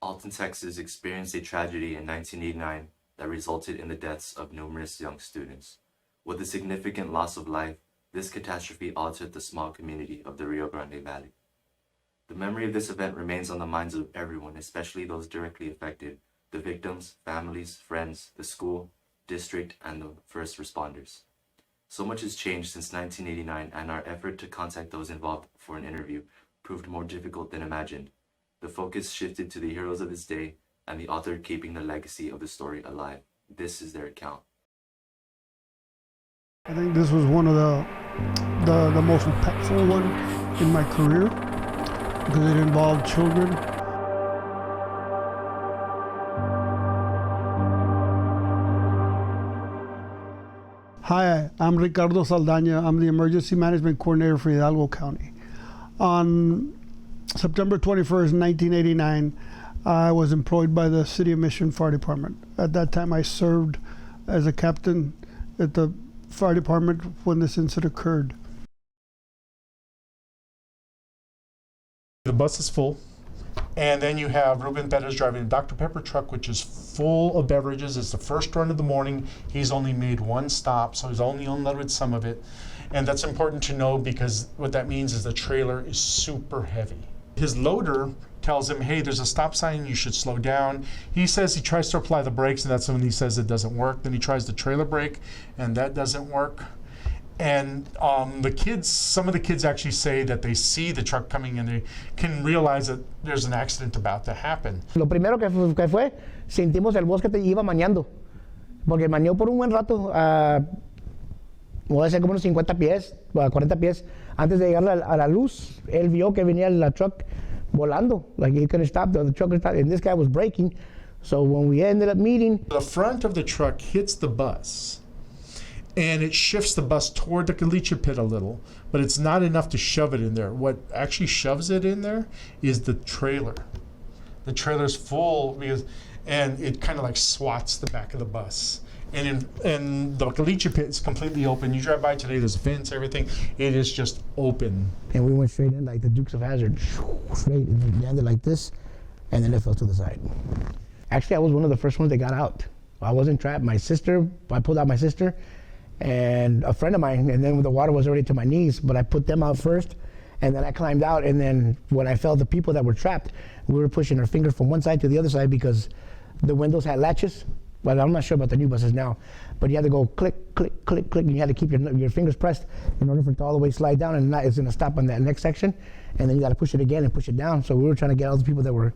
Alton, Texas experienced a tragedy in 1989 that resulted in the deaths of numerous young students. With a significant loss of life, this catastrophe altered the small community of the Rio Grande Valley. The memory of this event remains on the minds of everyone, especially those directly affected, the victims, families, friends, the school, district, and the first responders. So much has changed since 1989, and our effort to contact those involved for an interview proved more difficult than imagined. The focus shifted to the heroes of this day and the author keeping the legacy of the story alive. This is their account. I think this was one of the most impactful one in my career because it involved children. Hi, I'm Ricardo Saldaña. I'm the Emergency Management Coordinator for Hidalgo County. On September 21st, 1989, I was employed by the City of Mission Fire Department. At that time, I served as a captain at the fire department when this incident occurred. The bus is full, and then you have Ruben Perez driving a Dr. Pepper truck, which is full of beverages. It's the first run of the morning. He's only made one stop, so he's only unloaded some of it. And that's important to know because what that means is the trailer is super heavy. His loader tells him, hey, there's a stop sign, you should slow down. He says he tries to apply the brakes, and that's when he says it doesn't work. Then he tries the trailer brake, and that doesn't work. And some of the kids actually say that they see the truck coming and they can realize that there's an accident about to happen. Lo primero que fue, sentimos el bosque que iba maneando, porque maneó por un buen rato, voy a hacer como unos 50 pies, 40 pies, antes de llegar a la luz. Él vio que venía la truck volando, like he couldn't stop, the truck stopped, and this guy was braking. So when we ended up meeting, the front of the truck hits the bus, and it shifts the bus toward the caliche pit a little, but it's not enough to shove it in there. What actually shoves it in there is the trailer. The trailer's full and it kind of like swats the back of the bus. And the caliche pit is completely open. You drive by today, there's a fence, everything. It is just open. And we went straight in like the Dukes of Hazzard, straight, and it landed like this, and then it fell to the side. Actually, I was one of the first ones that got out. I wasn't trapped. I pulled out my sister, and a friend of mine, and then the water was already to my knees, but I put them out first, and then I climbed out, and then when I felt the people that were trapped, we were pushing our fingers from one side to the other side because the windows had latches. Well, I'm not sure about the new buses now, but you had to go click, click, click, click, and you had to keep your fingers pressed in order for it to all the way slide down, and it's gonna stop on that next section, and then you gotta push it again and push it down. So we were trying to get all the people that were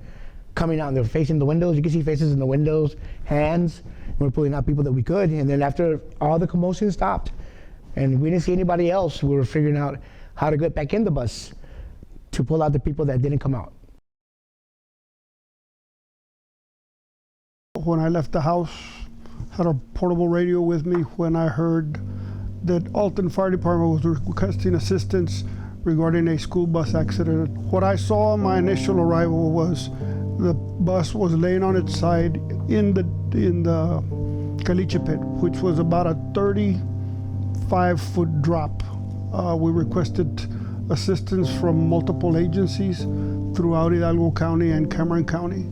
coming out, and they were facing the windows. You can see faces in the windows, hands. We were pulling out people that we could, and then after all the commotion stopped, and we didn't see anybody else, we were figuring out how to get back in the bus to pull out the people that didn't come out. When I left the house, had a portable radio with me when I heard that Alton Fire Department was requesting assistance regarding a school bus accident. What I saw on my initial arrival was the bus was laying on its side in the caliche pit, which was about a 35-foot drop. We requested assistance from multiple agencies throughout Hidalgo County and Cameron County.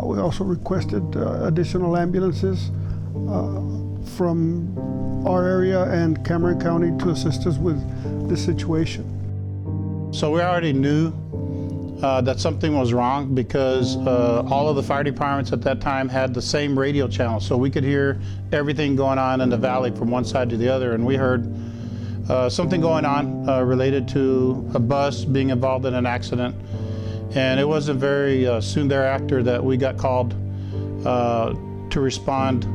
We also requested additional ambulances from our area and Cameron County to assist us with this situation. So we already knew that something was wrong because all of the fire departments at that time had the same radio channel, so we could hear everything going on in the valley from one side to the other, and we heard something going on related to a bus being involved in an accident. And it wasn't very soon thereafter that we got called to respond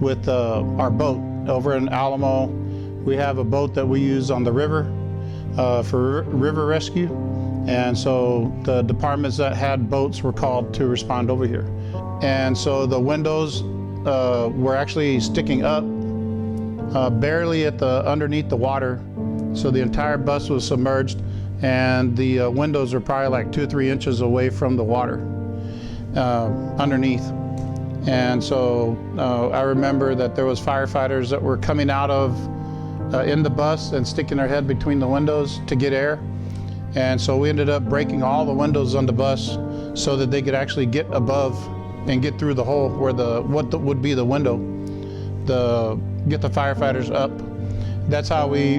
with our boat. Over in Alamo, we have a boat that we use on the river for river rescue. And so the departments that had boats were called to respond over here. And so the windows were actually sticking up barely underneath the water. So the entire bus was submerged, and the windows are probably like 2 or 3 inches away from the water underneath. And so I remember that there was firefighters that were coming out of in the bus and sticking their head between the windows to get air. And so we ended up breaking all the windows on the bus so that they could actually get above and get through the hole where would be the window, get the firefighters up. That's how we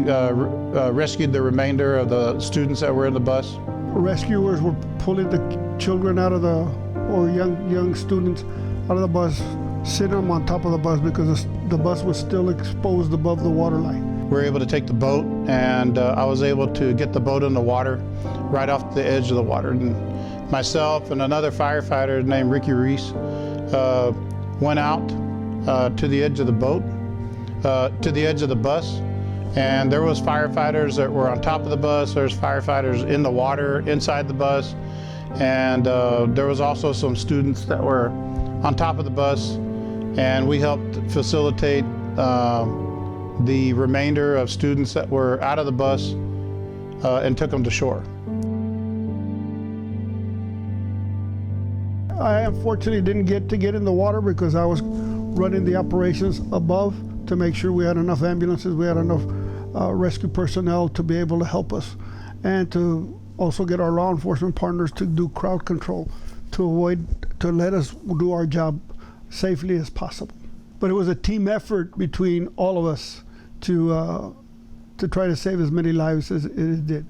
rescued the remainder of the students that were in the bus. Rescuers were pulling the children out of or young students out of the bus, sitting them on top of the bus because the bus was still exposed above the water line. We were able to take the boat, and I was able to get the boat in the water, right off the edge of the water. And myself and another firefighter named Ricky Reese went out to the edge of the boat, to the edge of the bus, and there was firefighters that were on top of the bus. There's firefighters in the water inside the bus, and there was also some students that were on top of the bus, and we helped facilitate the remainder of students that were out of the bus and took them to shore. I unfortunately didn't get to get in the water because I was running the operations above to make sure we had enough ambulances, we had enough rescue personnel to be able to help us, and to also get our law enforcement partners to do crowd control to let us do our job safely as possible. But it was a team effort between all of us to try to save as many lives as it did.